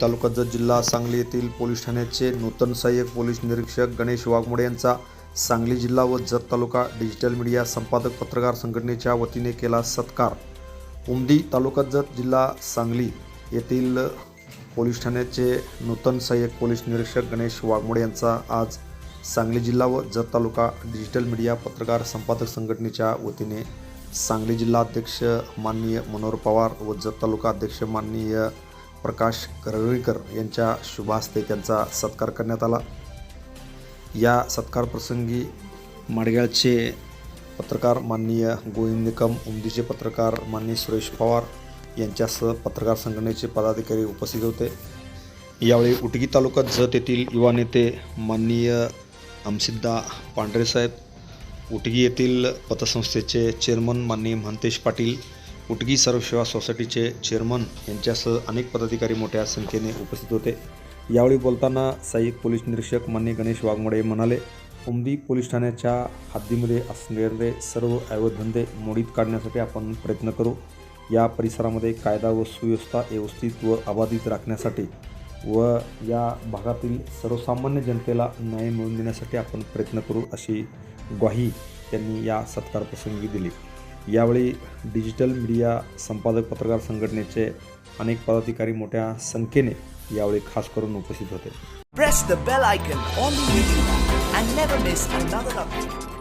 तालुका जत जिल्हा सांगली येथील पोलीस ठाण्याचे नूतन सहाय्यक पोलीस निरीक्षक गणेश वाघमोडे यांचा सांगली जिल्हा व जत तालुका डिजिटल मीडिया संपादक पत्रकार संघटनेच्या वतीने केला सत्कार। उमदी तालुका जत जिल्हा सांगली येथील पोलीस ठाण्याचे नूतन सहाय्यक पोलीस निरीक्षक गणेश वाघमोडे यांचा आज सांगली जिल्हा व जत तालुका डिजिटल मीडिया पत्रकार संपादक संघटनेच्या वतीने सांगली जिल्हा अध्यक्ष माननीय मनोहर पवार व जत तालुका अध्यक्ष माननीय प्रकाश करवळीकर यांच्या शुभ हस्ते त्यांचा सत्कार करण्यात आला। या सत्कार प्रसंगी माडगाळचे पत्रकार माननीय गोविंद निकम, उमदीचे पत्रकार माननीय सुरेश पवार यांच्यासह पत्रकार संघटनेचे पदाधिकारी उपस्थित होते। यावेळी उटगी तालुका जत येथील युवा नेते माननीय अमसिद्दा पांढरे साहेब, उटगी येथील पतसंस्थेचे चेअरमन माननीय महंतेश पाटील, उटगी सर्वसेवा सोसायटीचे चेअरमन यांच्यासह अनेक पदाधिकारी मोठ्या संख्येने उपस्थित होते। यावेळी बोलताना सहाय्यक पोलीस निरीक्षक माननीय गणेश वाघमोडे म्हणाले, उमदी पोलीस ठाण्याच्या हद्दीमध्ये असणारे सर्व अवैध धंदे मोडीत काढण्यासाठी आपण प्रयत्न करू। या परिसरामध्ये कायदा व सुव्यवस्था व्यवस्थित व अबाधित राखण्यासाठी व या भागातील सर्वसामान्य जनतेला न्याय मिळवून देण्यासाठी आपण प्रयत्न करू, अशी ग्वाही त्यांनी या सत्कार प्रसंगी दिली। यावेळी डिजिटल मीडिया संपादक पत्रकार संघटनेचे अनेक पदाधिकारी मोठ्या संख्येने यावेळी खास करून उपस्थित होते। Press the bell icon on the video and never miss another update.